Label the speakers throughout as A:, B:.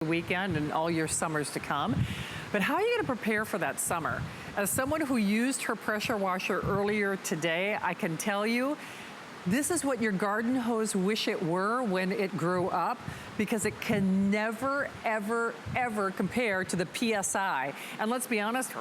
A: weekend and all your summers to come. But how are you going to prepare for that summer? As someone who used her pressure washer earlier today, I can tell you, this is what your garden hose wish it were when it grew up, because it can never, ever, ever compare to the PSI. And let's be honest,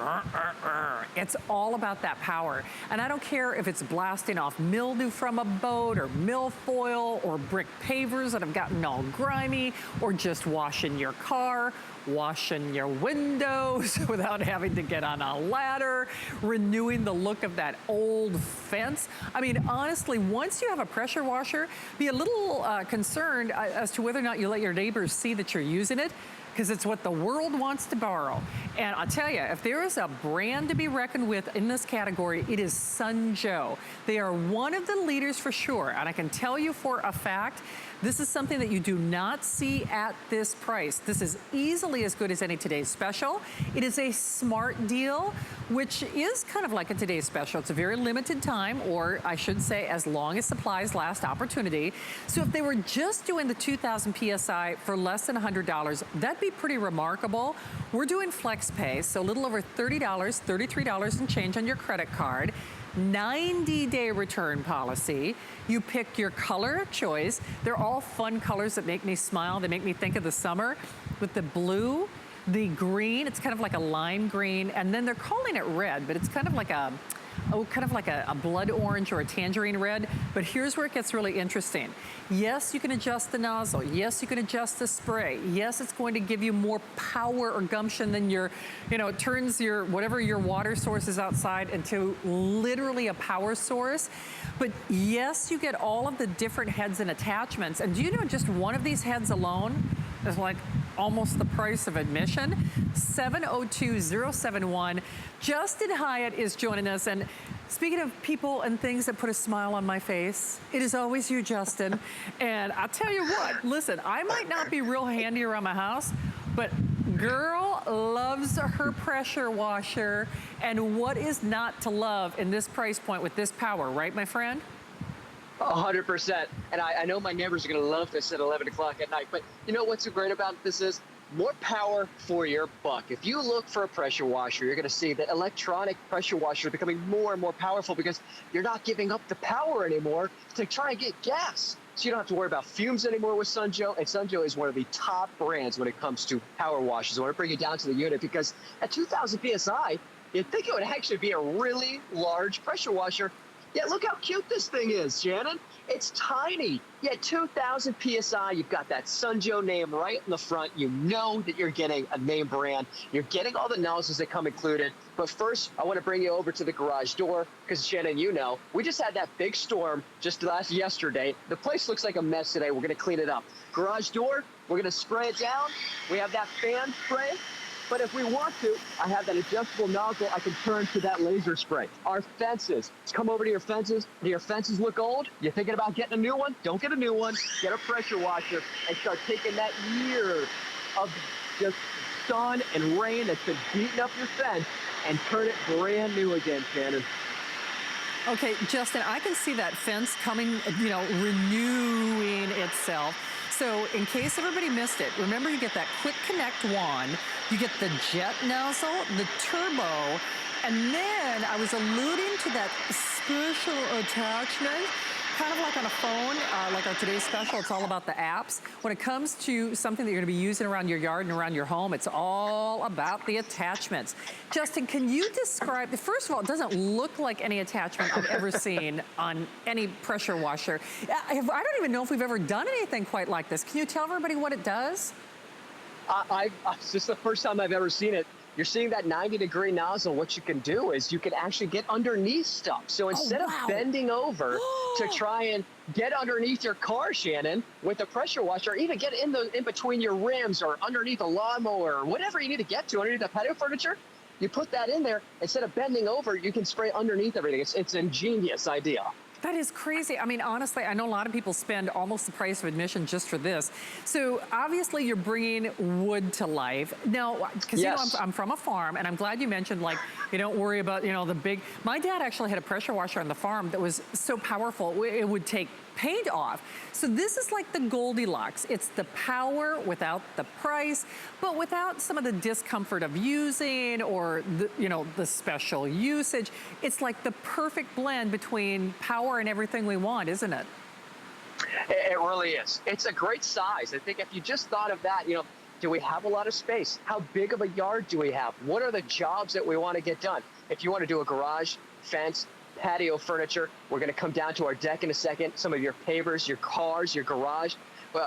A: it's all about that power. And I don't care if it's blasting off mildew from a boat or milfoil or brick pavers that have gotten all grimy, or just washing your car, washing your windows without having to get on a ladder, renewing the look of that old fence. I mean, honestly, once you have a pressure washer, be a little concerned as to whether or not you let your neighbors see that you're using it, because it's what the world wants to borrow. And I'll tell you, if there is a brand to be reckoned with in this category, it is Sun Joe. They are one of the leaders for sure, and I can tell you for a fact, this is something that you do not see at this price. This is easily as good as any Today's Special. It is a smart deal, which is kind of like a Today's Special. It's a very limited time, or I should say as long as supplies last opportunity. So if they were just doing the 2,000 PSI for less than $100, that'd be pretty remarkable. We're doing flex pay, so a little over $30, $33 and change on your credit card. 90-day return policy. You pick your color of choice. They're all fun colors that make me smile. They make me think of the summer, with the blue, the green. It's kind of like a lime green, and then they're calling it red, but it's kind of like a blood orange or a tangerine red. But here's where it gets really interesting. Yes, you can adjust the nozzle. Yes, you can adjust the spray. Yes, it's going to give you more power or gumption than your, it turns your, whatever your water source is outside into literally a power source. But yes, you get all of the different heads and attachments. And do you know just one of these heads alone is like almost the price of admission? 702-071. Justin Hyatt is joining us. And speaking of people and things that put a smile on my face, it is always you, Justin. And I'll tell you what, listen, I might not be real handy around my house, but girl loves her pressure washer. And what is not to love in this price point with this power, right, my friend?
B: 100%. And I know my neighbors are going to love this at 11 o'clock at night. But you know what's so great about this is more power for your buck. If you look for a pressure washer, you're going to see that electronic pressure washers are becoming more and more powerful, because you're not giving up the power anymore to try and get gas. So you don't have to worry about fumes anymore with Sun Joe. And Sun Joe is one of the top brands when it comes to power washers. I want to bring you down to the unit, because at 2,000 PSI, you'd think it would actually be a really large pressure washer. Yeah, look how cute this thing is, Shannon. It's tiny. Yeah, 2,000 PSI, you've got that Sun Joe name right in the front. You know that you're getting a name brand. You're getting all the nozzles that come included. But first, I want to bring you over to the garage door, because Shannon, you know, we just had that big storm just yesterday. The place looks like a mess today. We're going to clean it up. Garage door, we're going to spray it down. We have that fan spray. But if we want to, I have that adjustable nozzle I can turn to that laser spray. Our fences, let's come over to your fences. Do your fences look old? You're thinking about getting a new one? Don't get a new one. Get a pressure washer and start taking that year of just sun and rain that's been beating up your fence and turn it brand new again, Shannon.
A: Okay, Justin, I can see that fence coming, renewing itself. So in case everybody missed it, remember you get that Quickconnect wand, you get the jet nozzle, the turbo, and then I was alluding to that special attachment, kind of like on a phone, like our Today's Special. It's all about the apps. When it comes to something that you're gonna be using around your yard and around your home, it's all about the attachments. Justin, can you describe, first of all, it doesn't look like any attachment I've ever seen on any pressure washer. I don't even know if we've ever done anything quite like this. Can you tell everybody what it does?
B: This is the first time I've ever seen it. You're seeing that 90-degree nozzle. What you can do is you can actually get underneath stuff. So instead of bending over to try and get underneath your car, Shannon, with a pressure washer, or even get in between your rims or underneath a lawnmower or whatever you need to get to underneath the patio furniture, you put that in there. Instead of bending over, you can spray underneath everything. It's an ingenious idea.
A: That is crazy. I mean, honestly, I know a lot of people spend almost the price of admission just for this. So obviously you're bringing wood to life. Now, because
B: yes.
A: I'm from a farm, and I'm glad you mentioned, like, you don't worry about, the big, my dad actually had a pressure washer on the farm that was so powerful, it would take paint off. So this is like the Goldilocks. It's the power without the price, but without some of the discomfort of using or the special usage. It's like the perfect blend between power and everything we want, isn't it?
B: It really is. It's a great size. I think if you just thought of that, do we have a lot of space? How big of a yard do we have? What are the jobs that we want to get done? If you want to do a garage, fence, patio furniture, we're going to come down to our deck in a second. Some of your pavers, your cars, your garage,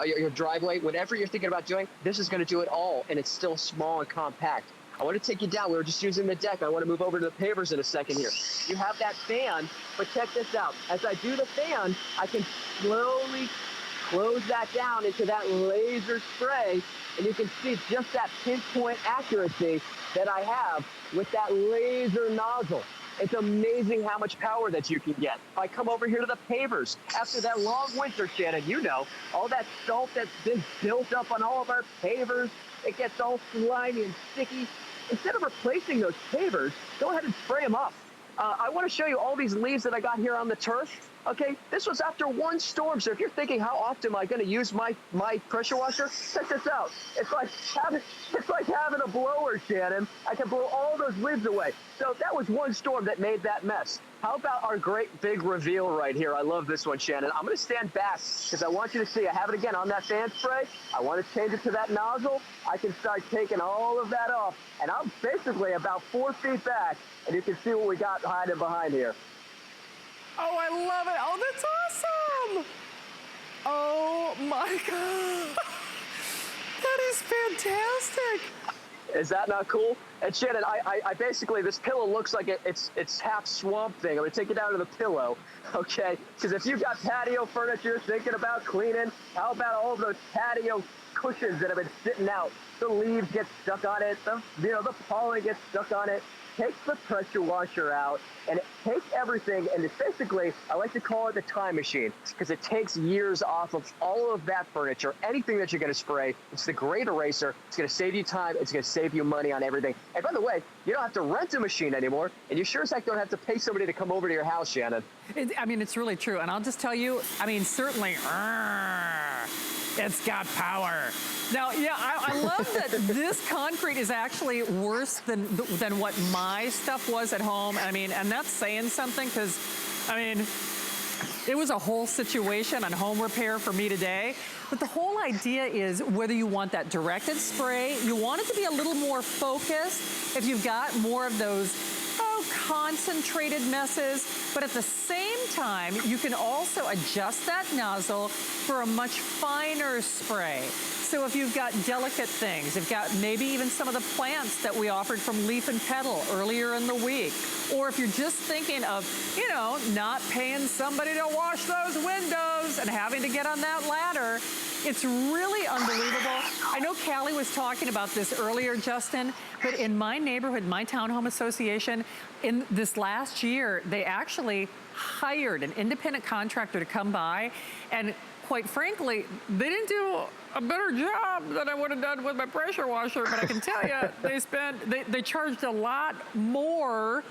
B: your driveway, whatever you're thinking about doing, this is going to do it all, and it's still small and compact. I want to take you down. We were just using the deck. I want to move over to the pavers in a second here. You have that fan, but check this out. As I do the fan, I can slowly close that down into that laser spray, and you can see just that pinpoint accuracy that I have with that laser nozzle. It's amazing how much power that you can get. If I come over here to the pavers, after that long winter, Shannon, all that salt that's been built up on all of our pavers, it gets all slimy and sticky. Instead of replacing those pavers, go ahead and spray them off. I want to show you all these leaves that I got here on the turf. Okay, this was after one storm, so if you're thinking, how often am I going to use my pressure washer? Check this out. It's like having a blower, Shannon. I can blow all those leaves away. So that was one storm that made that mess. How about our great big reveal right here? I love this one, Shannon. I'm going to stand back because I want you to see. I have it again on that fan spray. I want to change it to that nozzle. I can start taking all of that off, and I'm basically about 4 feet back, and you can see what we got hiding behind here.
A: Oh, I love it. Oh, that's awesome. Oh, my God. That is fantastic.
B: Is that not cool? And Shannon, I basically, this pillow looks like it's half Swamp Thing. I'm going to take you down to the pillow, okay? Because if you've got patio furniture thinking about cleaning, how about all of those patio cushions that have been sitting out? The leaves get stuck on it. The pollen gets stuck on it. Takes the pressure washer out, and it takes everything, and it's basically, I like to call it the time machine, because it takes years off of all of that furniture, anything that you're going to spray. It's the great eraser. It's going to save you time. It's going to save you money on everything. And by the way, you don't have to rent a machine anymore, and you sure as heck don't have to pay somebody to come over to your house, Shannon.
A: It's really true, and I'll just tell you, certainly, it's got power. Now, yeah, I love that this concrete is actually worse than what my stuff was at home. And that's saying something, because, it was a whole situation on home repair for me today. But the whole idea is whether you want that directed spray, you want it to be a little more focused if you've got more of those concentrated messes, but at the same time, you can also adjust that nozzle for a much finer spray. So if you've got delicate things, you've got maybe even some of the plants that we offered from Leaf and Petal earlier in the week, or if you're just thinking of, not paying somebody to wash those windows and having to get on that ladder, it's really unbelievable. I know Callie was talking about this earlier, Justin, but in my neighborhood, my townhome association, in this last year, they actually hired an independent contractor to come by, and quite frankly, they didn't do a better job than I would have done with my pressure washer, but I can tell you, they charged a lot more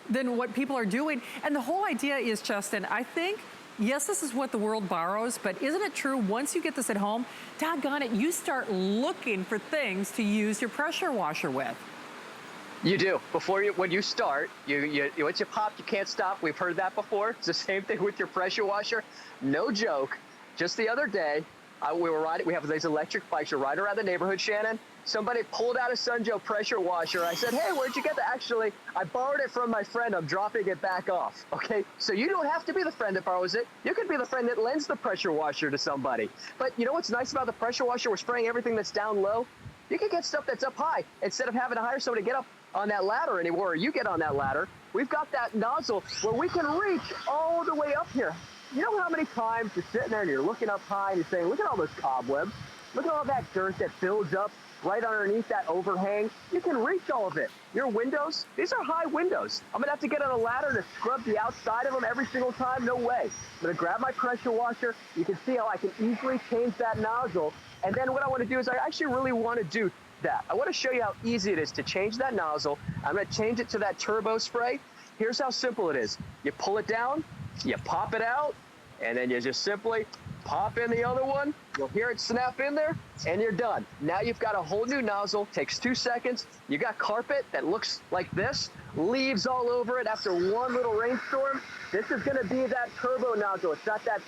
A: than what people are doing. And the whole idea is, Justin, I think, yes, this is what the world borrows, but isn't it true, once you get this at home, doggone it, you start looking for things to use your pressure washer with.
B: You do. When you start, once you pop, you can't stop. We've heard that before. It's the same thing with your pressure washer. No joke. Just the other day, we have these electric bikes. We're riding around the neighborhood, Shannon. Somebody pulled out a Sunjoe pressure washer. I said, hey, where'd you get that? Actually, I borrowed it from my friend. I'm dropping it back off. Okay? So you don't have to be the friend that borrows it. You could be the friend that lends the pressure washer to somebody. But you know what's nice about the pressure washer? We're spraying everything that's down low. You can get stuff that's up high instead of having to hire somebody to get up on that ladder anymore, or you get on that ladder. We've got that nozzle where we can reach all the way up here. You know how many times you're sitting there and you're looking up high and you're saying, look at all those cobwebs. Look at all that dirt that builds up right underneath that overhang. You can reach all of it. Your windows, these are high windows. I'm gonna have to get on a ladder to scrub the outside of them every single time? No way. I'm gonna grab my pressure washer. You can see how I can easily change that nozzle. And then what I wanna do is I actually really wanna do that. I wanna show you how easy it is to change that nozzle. I'm gonna change it to that turbo spray. Here's how simple it is. You pull it down, You pop it out, and then you just simply pop in the other one. You'll hear it snap in there, and you're done. Now you've got a whole new nozzle. Takes 2 seconds. You got carpet that looks like this, leaves all over it after one little rainstorm. This is going to be that turbo nozzle. It's got that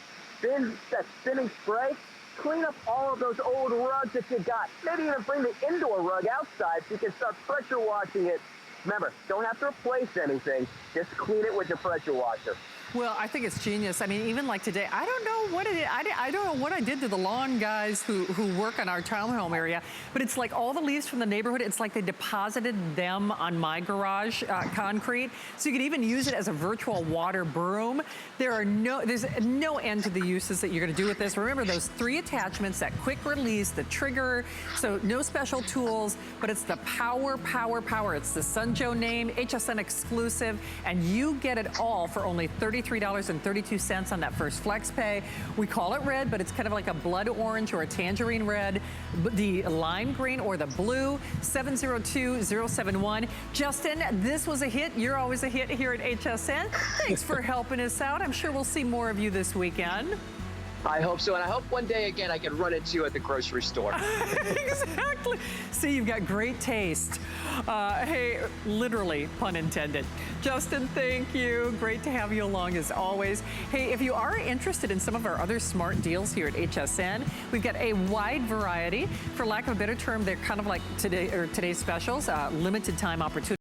B: spinning spray. Clean up all of those old rugs that you got. Maybe even bring the indoor rug outside so you can start pressure washing it. Remember, don't have to replace anything. Just clean it with your pressure washer.
A: Well, I think it's genius. I mean, even like today, I don't know what it is. I don't know what I did to the lawn guys who work on our townhome area, but it's like all the leaves from the neighborhood, it's like they deposited them on my garage concrete. So you could even use it as a virtual water broom. There's no end to the uses that you're gonna do with this. Remember those 3 attachments, that quick release, the trigger, so no special tools, but it's the power. It's the Sunjoe name, HSN exclusive, and you get it all for only $33.32 on that first flex pay. We call it red, but it's kind of like a blood orange or a tangerine red, the lime green or the blue, 702-071. Justin, this was a hit. You're always a hit here at HSN. Thanks for helping us out. I'm sure we'll see more of you this weekend.
B: I hope so, and I hope one day again I can run into you at the grocery store.
A: Exactly. See, you've got great taste. Hey, literally, pun intended. Justin, thank you. Great to have you along as always. Hey, if you are interested in some of our other smart deals here at HSN, we've got a wide variety. For lack of a better term, they're kind of like today's specials, limited time opportunities.